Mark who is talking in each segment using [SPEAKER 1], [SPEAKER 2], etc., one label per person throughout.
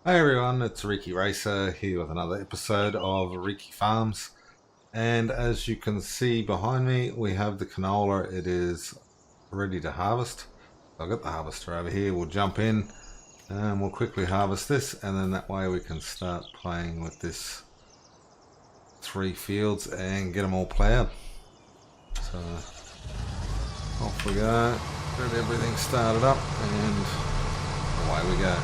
[SPEAKER 1] Hey everyone, it's Reekyracer here with another episode of Reeky Farms. And as you can see behind me, we have the canola. It is ready to harvest. I've got the harvester over here. We'll jump in and we'll quickly harvest this, and then that way we can start playing with this 3 fields and get them all plowed. So off we go, get everything started up, and away we go.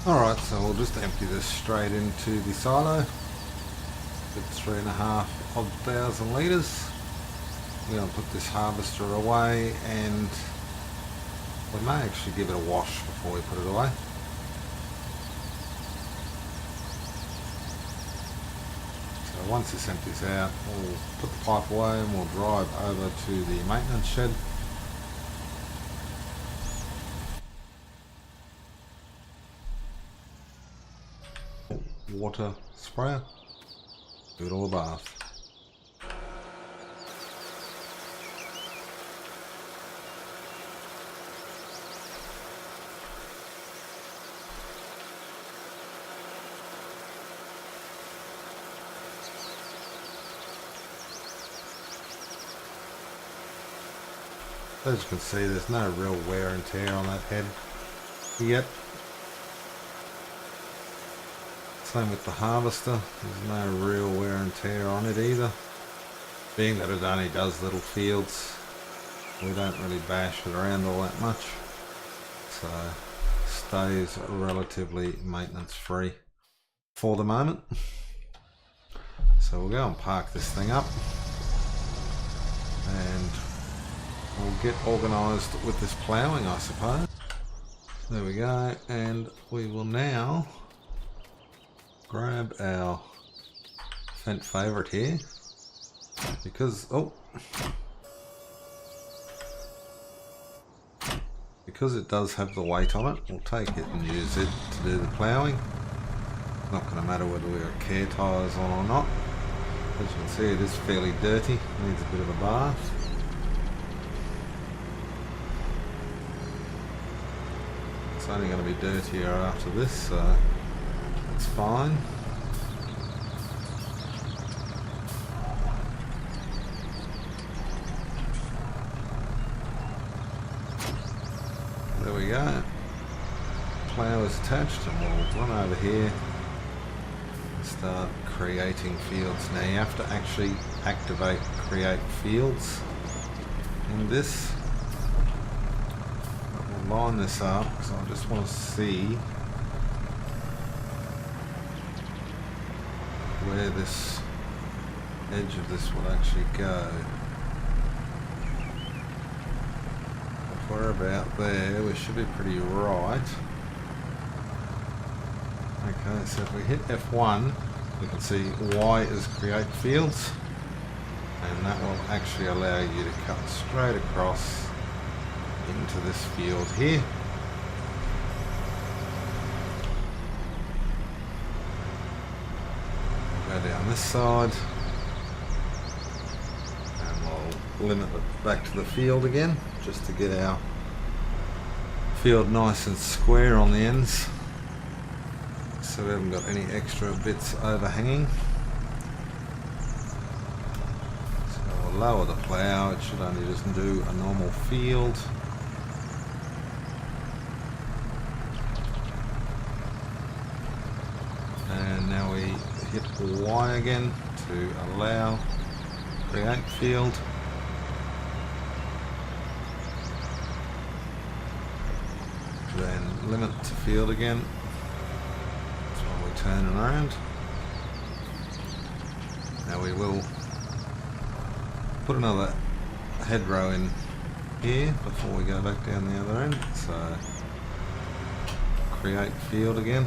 [SPEAKER 1] Alright, so we'll just empty this straight into the silo. Good 3,500 odd litres. We're going to put this harvester away, and we may actually give it a wash before we put it away. So once this empties out, we'll put the pipe away and we'll drive over to the maintenance shed. Water sprayer, do it all a bath. As you can see, there's no real wear and tear on that head yet. Same with the harvester, there's no real wear and tear on it either. Being that it only does little fields, we don't really bash it around all that much. So stays relatively maintenance free for the moment. So we'll go and park this thing up and we'll get organised with this ploughing, I suppose. There we go, and we will now grab our Fent favourite here, because it does have the weight on it. We'll take it and use it to do the ploughing. Not going to matter whether we got care tyres on or not. As you can see, it is fairly dirty, needs a bit of a bath. It's only going to be dirtier after this, so it's fine. There we go. Plough is attached, and we'll run over here and start creating fields. Now you have to actually activate create fields in this. But we'll line this up because I just want to see where this edge of this will actually go. If we're about there, we should be pretty right. Okay, so if we hit F1, we can see Y is create fields, and that will actually allow you to cut straight across into this field here. We'll go down this side, and we'll limit it back to the field again, just to get our field nice and square on the ends, so we haven't got any extra bits overhanging. So we'll lower the plough, it should only just do a normal field. And now we hit Y again to allow create field. Then limit to field again. That's when we turn around. Now we will put another hedgerow in here before we go back down the other end. So create field again.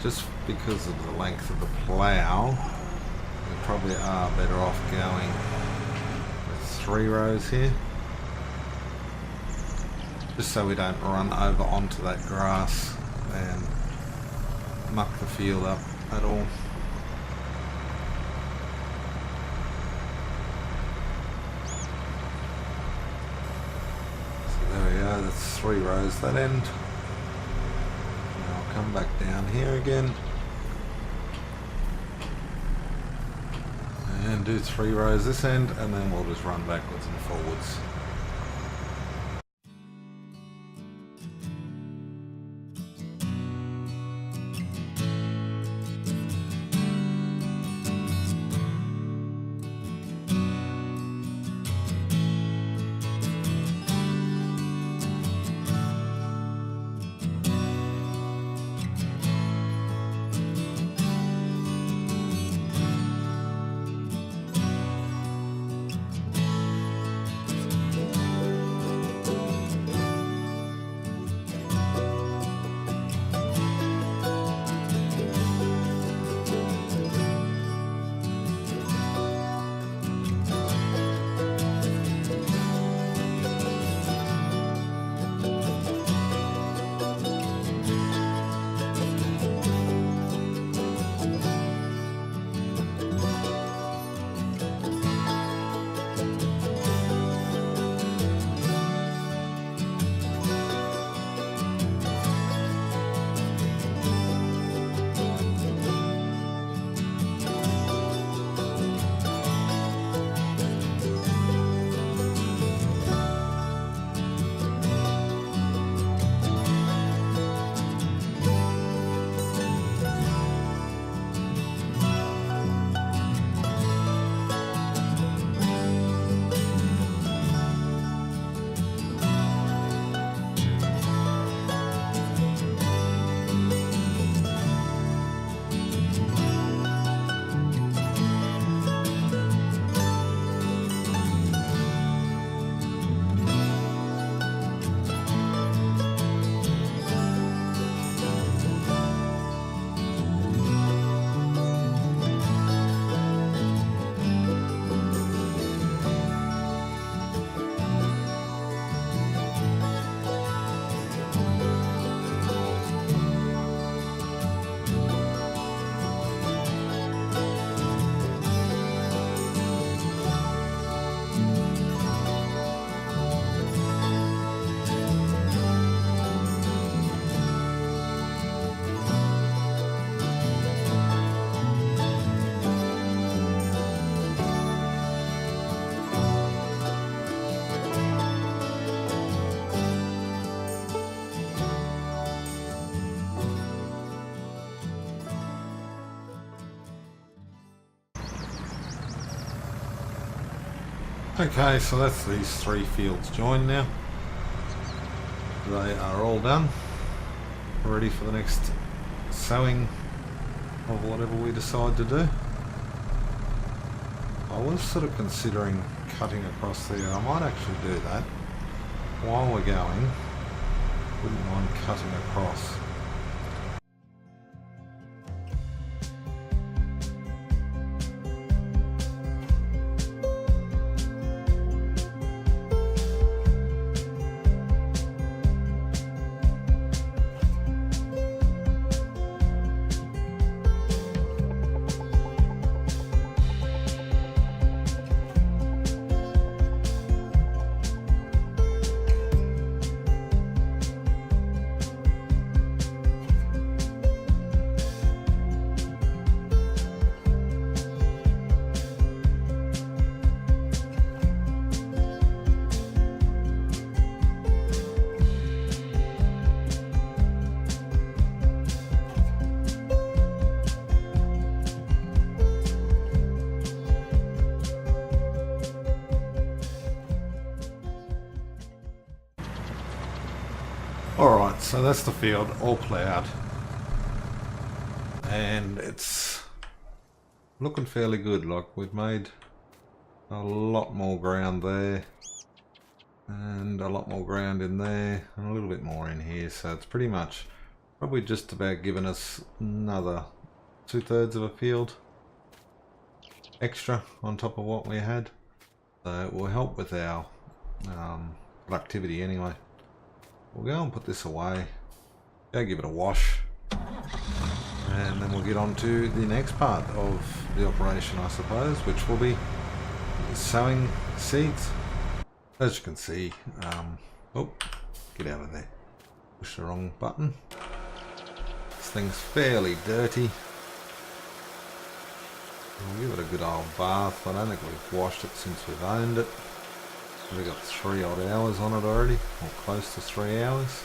[SPEAKER 1] Just because of the length of the plough, we probably are better off going with 3 rows here, just so we don't run over onto that grass and muck the field up at all. So there we go, that's 3 rows that end. Come back down here again and do 3 rows this end, and then we'll just run backwards and forwards. Okay, so that's these 3 fields joined now. They are all done, ready for the next sowing of whatever we decide to do. I was sort of considering cutting across there. I might actually do that while we're going. Wouldn't mind cutting across. Alright, so that's the field all ploughed, and it's looking fairly good. Like, we've made a lot more ground there and a lot more ground in there and a little bit more in here, so it's pretty much probably just about giving us another 2/3 of a field extra on top of what we had, so it will help with our productivity anyway. We'll go and put this away, go give it a wash, and then we'll get on to the next part of the operation, I suppose, which will be sowing seeds. As you can see, oh, get out of there, push the wrong button. This thing's fairly dirty. We'll give it a good old bath. I don't think we've washed it since we've owned it. We've got 3 odd hours on it already, or close to 3 hours.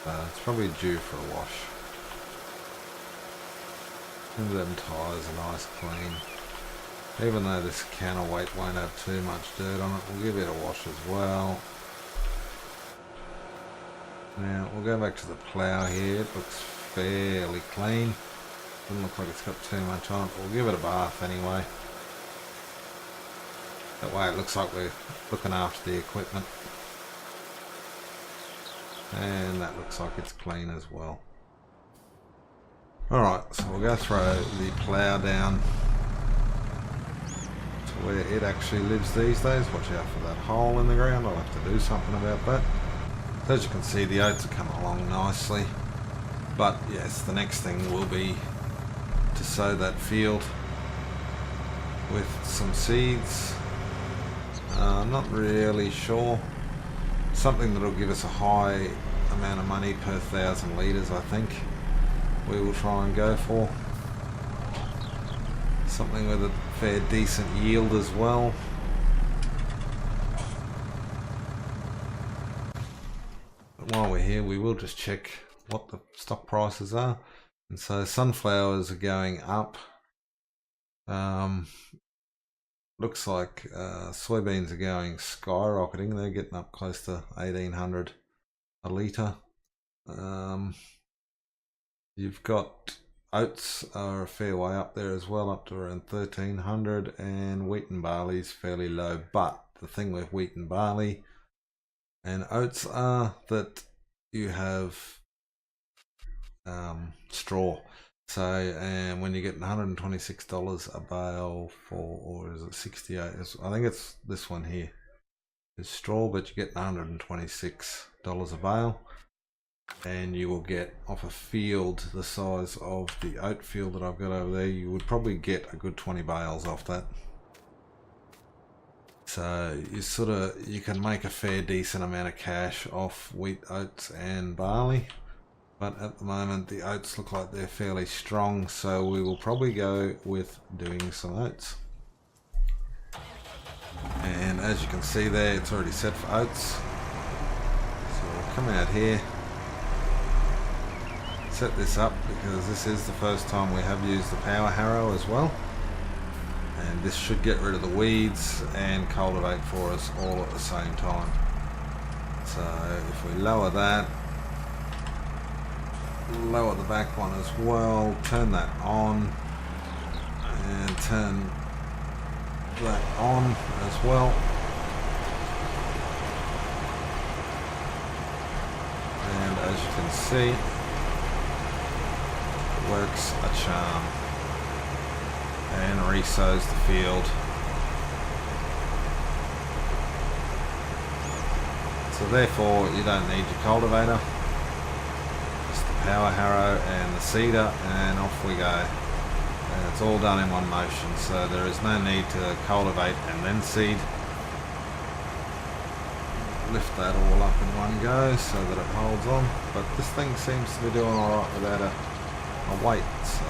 [SPEAKER 1] It's probably due for a wash. And them tyres are nice clean. Even though this counterweight won't have too much dirt on it, we'll give it a wash as well. Now we'll go back to the plough here. It looks fairly clean. Doesn't look like it's got too much on it, but we'll give it a bath anyway. That way it looks like we're looking after the equipment. And that looks like it's clean as well. Alright, so we'll go throw the plough down to where it actually lives these days. Watch out for that hole in the ground. I'll have to do something about that. As you can see, the oats are coming along nicely. But yes, the next thing will be to sow that field with some seeds. I'm not really sure. Something that'll give us a high amount of money per 1,000 litres, I think we will try and go for. Something with a fair decent yield as well. But while we're here, we will just check what the stock prices are. And so sunflowers are going up. Looks like soybeans are going skyrocketing. They're getting up close to 1,800 a litre. You've got oats are a fair way up there as well, up to around 1,300, and wheat and barley is fairly low. But the thing with wheat and barley and oats are that you have straw. So, and when you're getting $126 a bale for, or is it 68? I think it's this one here. It's straw, but you're getting $126 a bale, and you will get off a field the size of the oat field that I've got over there. You would probably get a good 20 bales off that. So you can make a fair decent amount of cash off wheat, oats, and barley. But at the moment the oats look like they're fairly strong, so we will probably go with doing some oats. And as you can see there, it's already set for oats. So we'll come out here, set this up, because this is the first time we have used the power harrow as well. And this should get rid of the weeds and cultivate for us all at the same time. So if we lower that, lower the back one as well, turn that on, and turn that on as well. And as you can see, it works a charm and resows the field. So therefore you don't need your cultivator, just the power harrow and the seeder, and off we go. And it's all done in one motion, so there is no need to cultivate and then seed. Lift that all up in one go so that it holds on, but this thing seems to be doing alright without a weight, so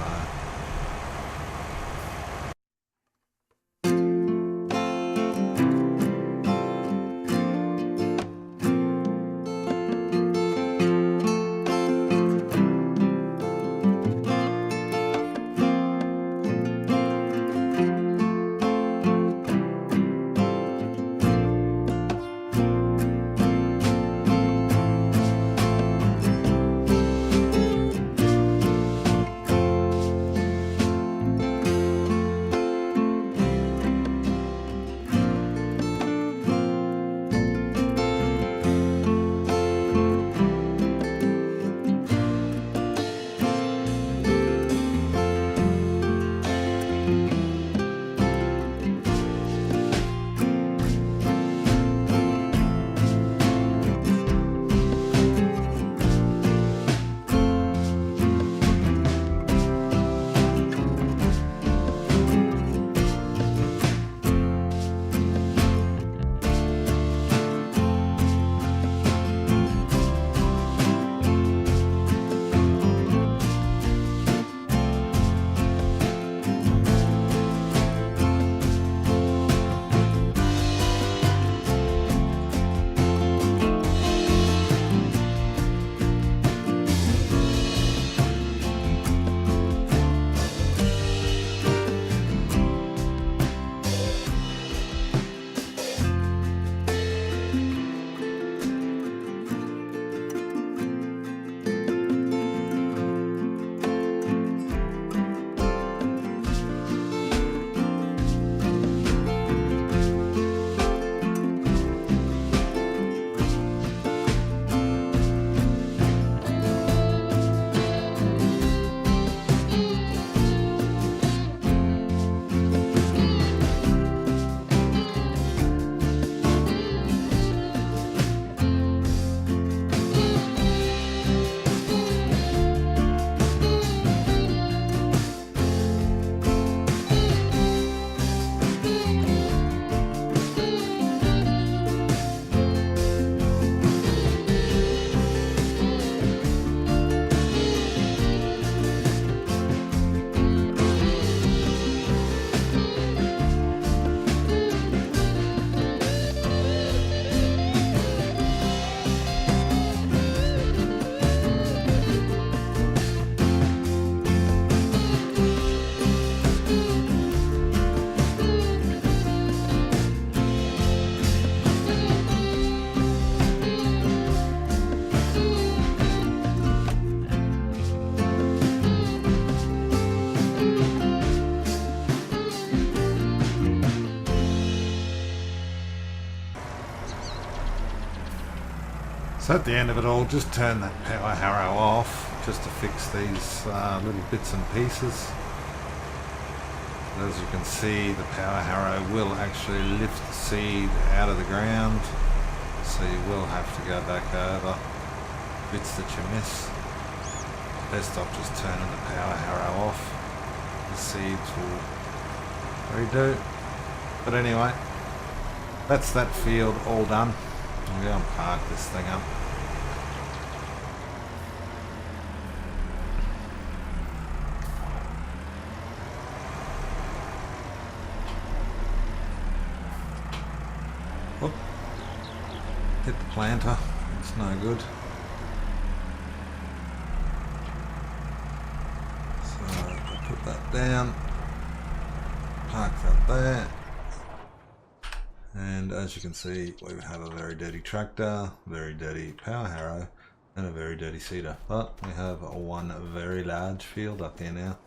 [SPEAKER 1] so at the end of it all, just turn that power harrow off just to fix these little bits and pieces. As you can see, the power harrow will actually lift the seed out of the ground, so you will have to go back over bits that you miss. Best off just turning the power harrow off. The seeds will redo. But anyway, that's that field all done. I'm going to park this thing up. Whoop. Hit the planter, it's no good. So I'll put that down, park that there. And as you can see, we have a very dirty tractor, very dirty power harrow, and a very dirty seeder. But we have one very large field up here now.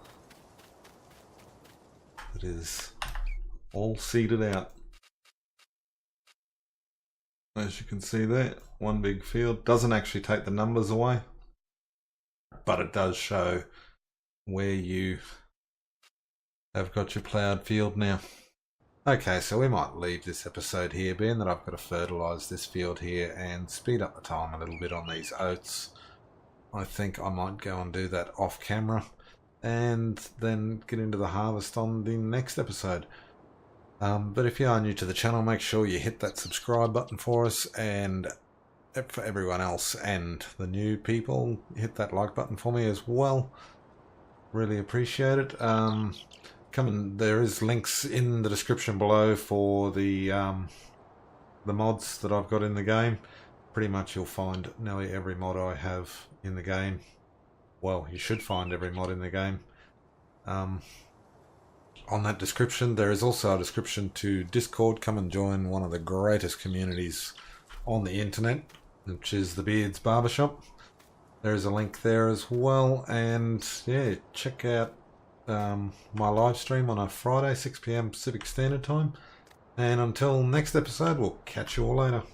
[SPEAKER 1] It is all seeded out. As you can see there, one big field. Doesn't actually take the numbers away, but it does show where you have got your ploughed field now. Okay, so we might leave this episode here, being that I've got to fertilise this field here and speed up the time a little bit on these oats. I think I might go and do that off camera and then get into the harvest on the next episode. But if you are new to the channel, make sure you hit that subscribe button for us, and for everyone else and the new people, hit that like button for me as well. Really appreciate it. There is links in the description below for the mods that I've got in the game. Pretty much you'll find nearly every mod I have in the game. Well, you should find every mod in the game. On that description, there is also a description to Discord. Come and join one of the greatest communities on the internet, which is the Beards Barbershop. There is a link there as well, and yeah, check out my live stream on a Friday, 6 PM Pacific Standard Time. And until next episode, we'll catch you all later.